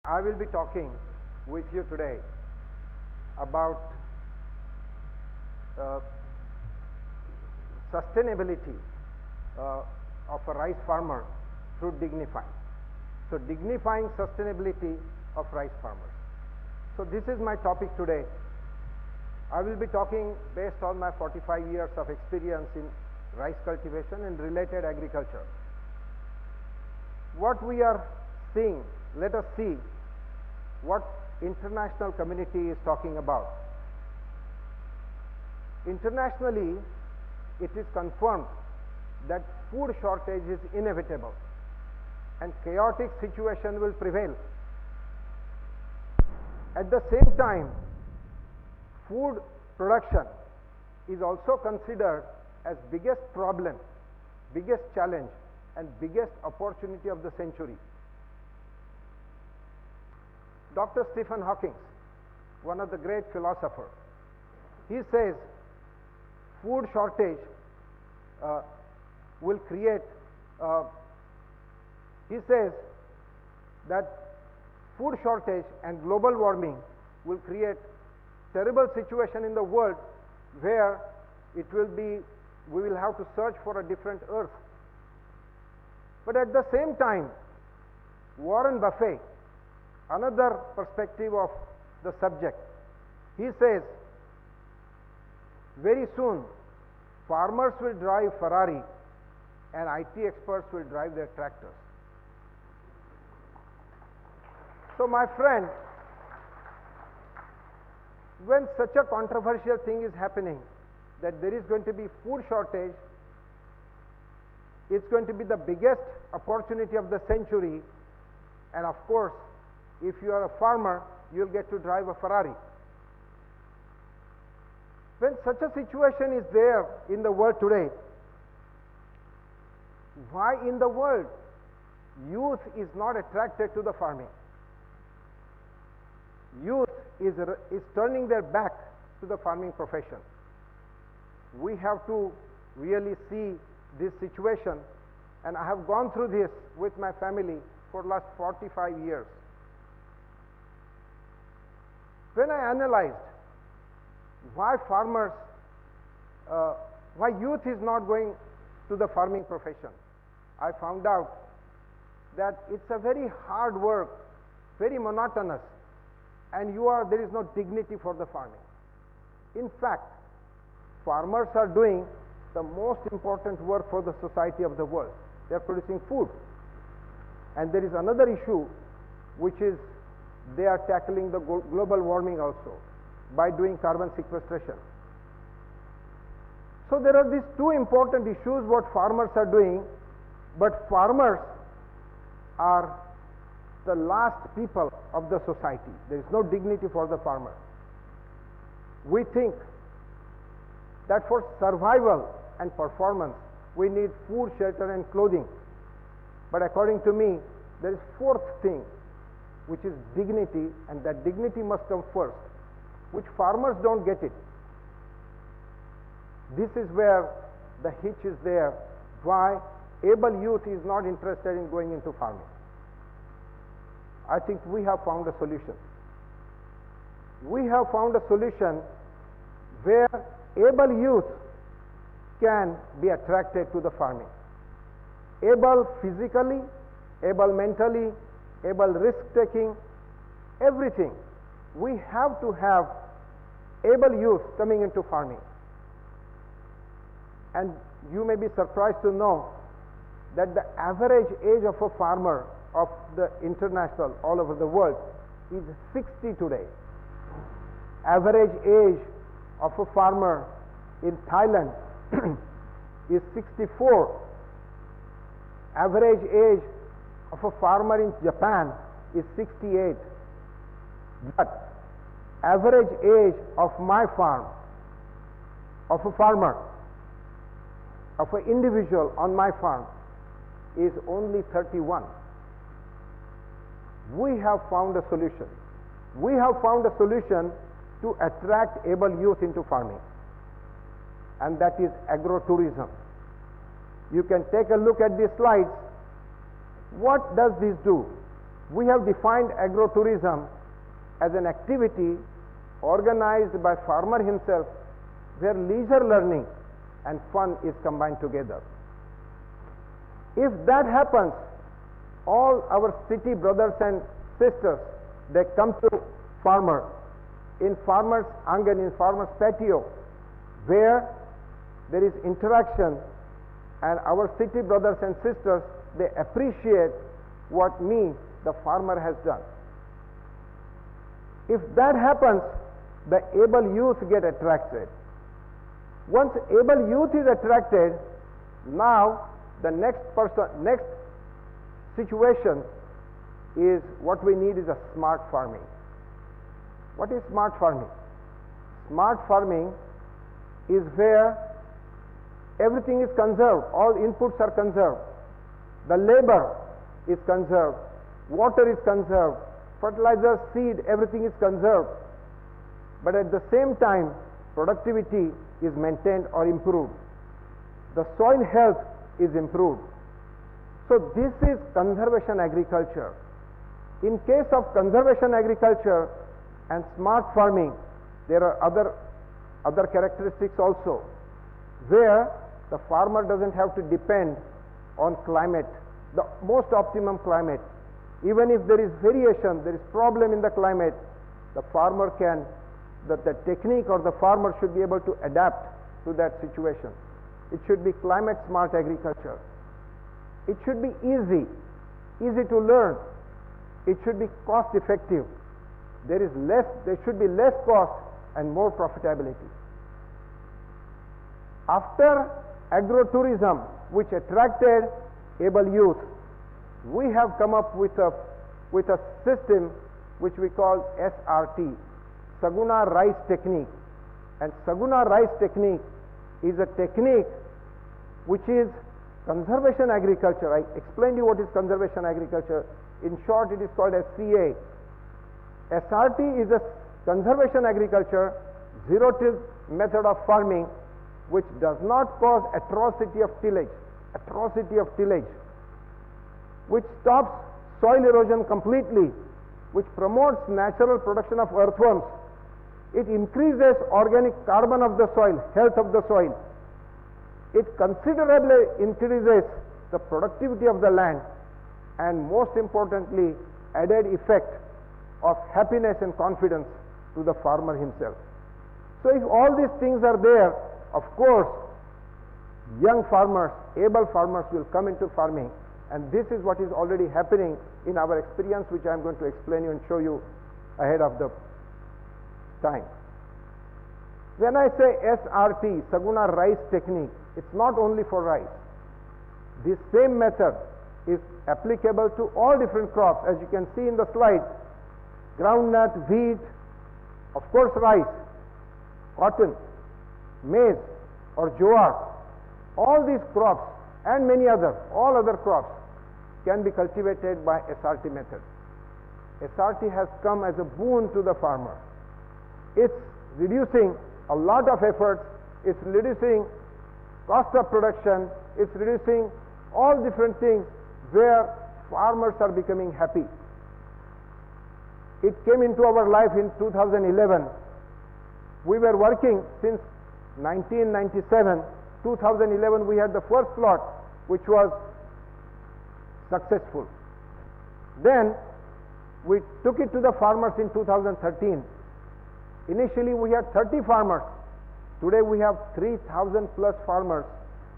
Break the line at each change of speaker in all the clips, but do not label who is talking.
I will be talking with you today about sustainability of a rice farmer through dignifying. So dignifying sustainability of rice farmers. So this is my topic today. I will be talking based on my 45 years of experience in rice cultivation and related agriculture. What we are seeing, let us see what international community is talking about. Internationally, it is confirmed that food shortage is inevitable and chaotic situation will prevail. At the same time, food production is also considered as biggest problem, biggest challenge and biggest opportunity of the century. Dr. Stephen Hawking, one of the great philosophers, he says food shortage will create, he says that food shortage and global warming will create terrible situation in the world where it will be, we will have to search for a different earth. But at the same time, Warren Buffett, another perspective of the subject, he says very soon farmers will drive Ferrari and IT experts will drive their tractors. So my friend, when such a controversial thing is happening, that there is going to be food shortage, it's going to be the biggest opportunity of the century, and of course, if you are a farmer, you'll get to drive a Ferrari. When such a situation is there in the world today, why in the world youth is not attracted to the farming? Youth is turning their back to the farming profession. We have to really see this situation, and I have gone through this with my family for last 45 years. When I analyzed why farmers, why youth is not going to the farming profession, I found out that it's a very hard work, very monotonous, and there is no dignity for the farming. In fact, farmers are doing the most important work for the society of the world. They are producing food. And there is another issue, which is they are tackling the global warming also by doing carbon sequestration. So there are these two important issues what farmers are doing, but farmers are the last people of the society. There is no dignity for the farmer. We think that for survival and performance, we need food, shelter and clothing. But according to me, there is fourth thing, which is dignity, and that dignity must come first, which farmers don't get it. This is where the hitch is there, why able youth is not interested in going into farming. I think we have found a solution. We have found a solution where able youth can be attracted to the farming. Able physically, able mentally, able risk-taking, everything. We have to have able youth coming into farming. And you may be surprised to know that the average age of a farmer of the international, all over the world, is 60 today. Average age of a farmer in Thailand is 64. Average age of a farmer in Japan is 68. But average age of my farm, of a farmer, of an individual on my farm, is only 31. We have found a solution. We have found a solution to attract able youth into farming, and that is agrotourism. You can take a look at these slides. What does this do? We have defined agrotourism as an activity organized by farmer himself, where leisure learning and fun is combined together. If that happens, all our city brothers and sisters, they come to farmer, in farmer's angan, in farmer's patio, where there is interaction, and our city brothers and sisters, they appreciate what the farmer has done. If that happens, the able youth get attracted. Once able youth is attracted, now the next situation is, what we need is a smart farming. What is smart farming? Smart farming is where everything is conserved, all inputs are conserved, the labor is conserved, water is conserved, fertilizer, seed, everything is conserved, but at the same time productivity is maintained or improved. The soil health is improved. So this is conservation agriculture. In case of conservation agriculture and smart farming, there are other characteristics also, where the farmer doesn't have to depend on climate, the most optimum climate. Even if there is variation, there is problem in the climate, the farmer can, the technique or the farmer should be able to adapt to that situation. It should be climate smart agriculture. It should be easy to learn. It should be cost effective. There should be less cost and more profitability. After agrotourism, which attracted able youth, we have come up with a system which we call SRT, Saguna Rice Technique. And Saguna Rice Technique is a technique which is conservation agriculture. I explained you what is conservation agriculture. In short, it is called as CA. SRT is a conservation agriculture, zero-till method of farming, which does not cause atrocity of tillage, which stops soil erosion completely, which promotes natural production of earthworms. It increases organic carbon of the soil, health of the soil. It considerably increases the productivity of the land, and most importantly, added effect of happiness and confidence to the farmer himself. So if all these things are there, of course, young farmers, able farmers will come into farming, and this is what is already happening in our experience, which I am going to explain you and show you ahead of the time. When I say SRT, Saguna Rice Technique, it's not only for rice. This same method is applicable to all different crops, as you can see in the slide: groundnut, wheat, of course rice, cotton, maize or jowar. All these crops and many all other crops can be cultivated by SRT method. SRT has come as a boon to the farmer. It's reducing a lot of efforts, it's reducing cost of production, it's reducing all different things where farmers are becoming happy. It came into our life in 2011. We were working since 1997. 2011 we had the first plot which was successful. Then we took it to the farmers in 2013. Initially we had 30 farmers. Today we have 3,000 plus farmers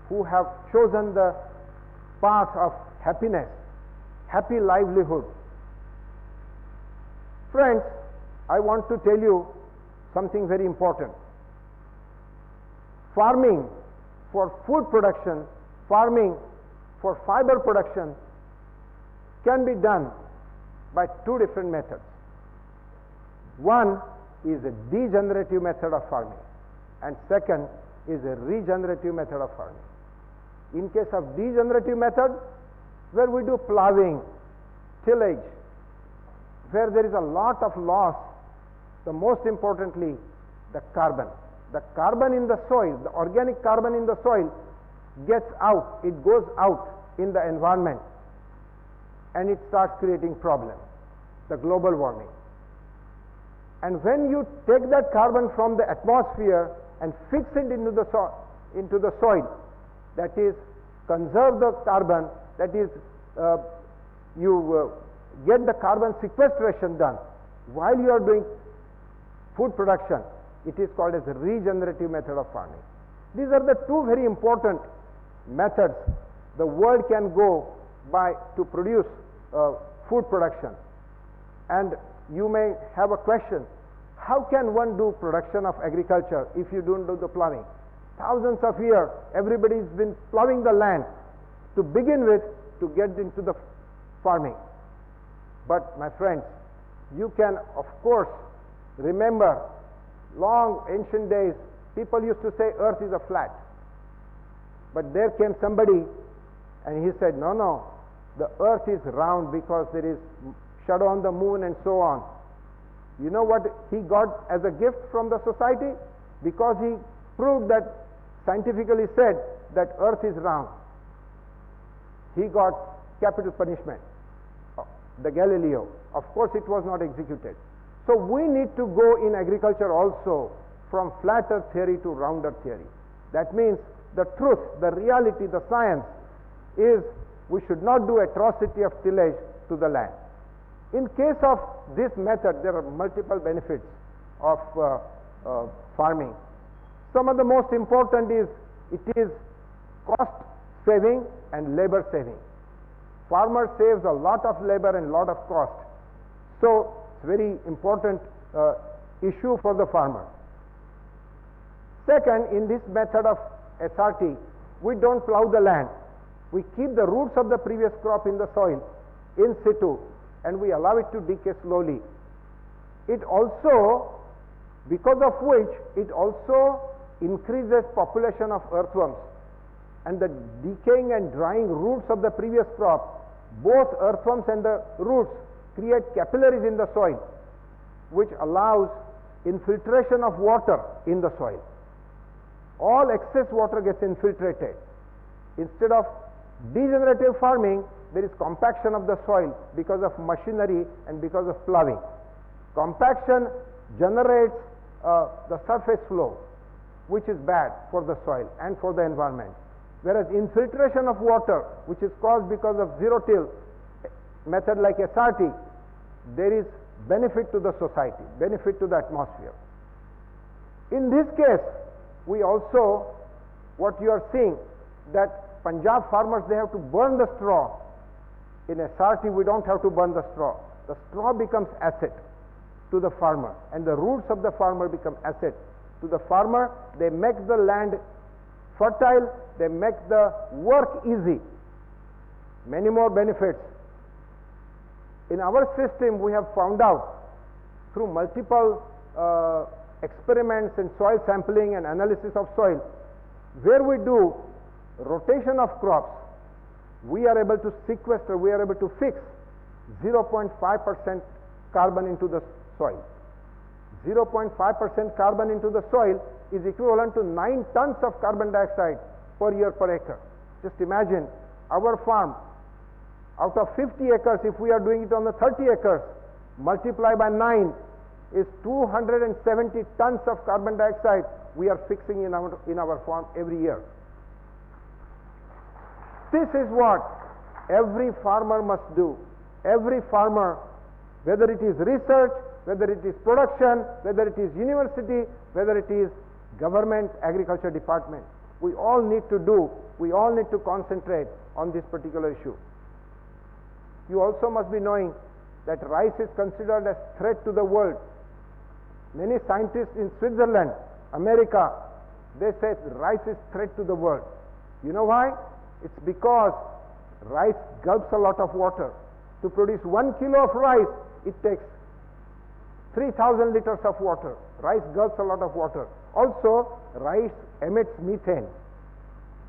who have chosen the path of happiness, happy livelihood. Friends, I want to tell you something very important. Farming for food production, farming for fiber production can be done by two different methods. One is a degenerative method of farming, and second is a regenerative method of farming. In case of degenerative method, where we do plowing, tillage, where there is a lot of loss, the most importantly, the carbon. The carbon in the soil, the organic carbon in the soil gets out, it goes out in the environment. and it starts creating problems, the global warming. And when you take that carbon from the atmosphere and fix it into the soil, that is, conserve the carbon, that is, you get the carbon sequestration done while you are doing food production, it is called as a regenerative method of farming. These are the two very important methods the world can go by to produce food production. And you may have a question, how can one do production of agriculture if you don't do the plowing? Thousands of years, everybody's been plowing the land to begin with to get into the farming. But my friends, you can of course remember long ancient days, people used to say earth is a flat. But there came somebody and he said, no, the earth is round because there is shadow on the moon and so on. You know what he got as a gift from the society? Because he proved that, scientifically said that earth is round, he got capital punishment, the Galileo. Of course it was not executed. So we need to go in agriculture also from flat earth theory to round earth theory. That means the truth, the reality, the science is we should not do atrocity of tillage to the land. In case of this method, there are multiple benefits of farming. Some of the most important is it is cost saving and labor saving. Farmer saves a lot of labor and lot of cost. So it's very important issue for the farmer. Second, in this method of SRT, we don't plow the land. We keep the roots of the previous crop in the soil in situ and we allow it to decay slowly. It also, because of which, it also increases population of earthworms, and the decaying and drying roots of the previous crop, both earthworms and the roots create capillaries in the soil, which allows infiltration of water in the soil. All excess water gets infiltrated. Instead of degenerative farming, there is compaction of the soil because of machinery and because of ploughing. Compaction generates the surface flow, which is bad for the soil and for the environment. Whereas infiltration of water, which is caused because of zero-till method like SRT, there is benefit to the society, benefit to the atmosphere. In this case, we also, what you are seeing, that Punjab farmers, they have to burn the straw. In SRT, we don't have to burn the straw. The straw becomes asset to the farmer, and the roots of the farmer become asset to the farmer. They make the land fertile, they make the work easy. Many more benefits. In our system, we have found out through multiple experiments in soil sampling and analysis of soil, where we do rotation of crops, we are able to sequester, we are able to fix 0.5% carbon into the soil. 0.5% carbon into the soil is equivalent to 9 tons of carbon dioxide per year per acre. Just imagine our farm, out of 50 acres, if we are doing it on the 30 acres, multiply by 9 is 270 tons of carbon dioxide we are fixing in our farm every year. This is what every farmer must do. Every farmer, whether it is research, whether it is production, whether it is university, whether it is government agriculture department, we all need to do, we all need to concentrate on this particular issue. You also must be knowing that rice is considered as threat to the world. Many scientists in Switzerland, America, they say rice is threat to the world. You know why? It's because rice gulps a lot of water. To produce 1 kilo of rice, it takes 3,000 liters of water. Rice gulps a lot of water. Also, rice emits methane.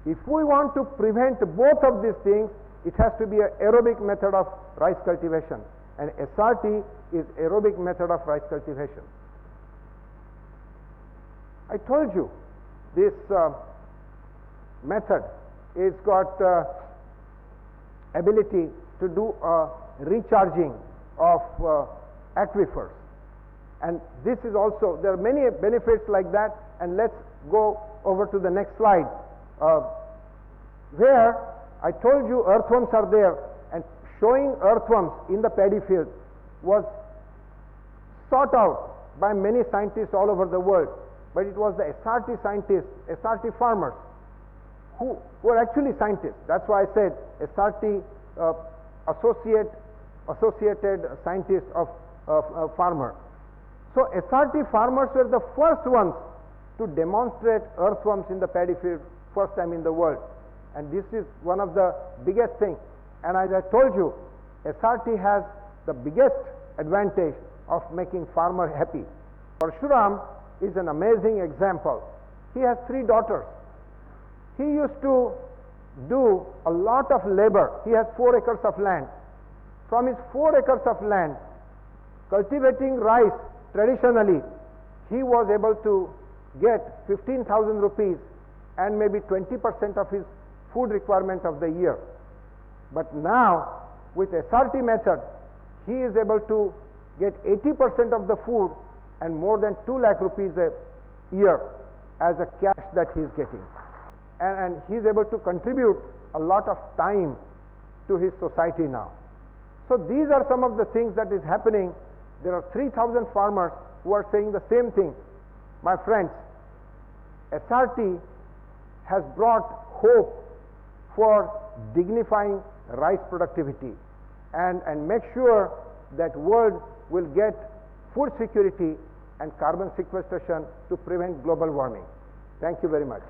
If we want to prevent both of these things, it has to be an aerobic method of rice cultivation. And SRT is aerobic method of rice cultivation. I told you, this method is got ability to do recharging of aquifers. And this is also, there are many benefits like that, and let's go over to the next slide, where I told you earthworms are there, and showing earthworms in the paddy field was sought out by many scientists all over the world, but it was the SRT scientists, SRT farmers, who were actually scientists. That's why I said SRT associated scientists of farmer. So SRT farmers were the first ones to demonstrate earthworms in the paddy field, first time in the world. And this is one of the biggest things. And as I told you, SRT has the biggest advantage of making farmer happy. Parshuram is an amazing example. He has 3 daughters. He used to do a lot of labor. He has 4 acres of land. From his 4 acres of land, cultivating rice traditionally, he was able to get 15,000 rupees and maybe 20% of his food requirement of the year. But now, with SRT method, he is able to get 80% of the food and more than 2 lakh rupees a year as a cash that he is getting. And he is able to contribute a lot of time to his society now. So these are some of the things that is happening. There are 3,000 farmers who are saying the same thing. My friends, SRT has brought hope for dignifying rice productivity and make sure that world will get food security and carbon sequestration to prevent global warming. Thank you very much.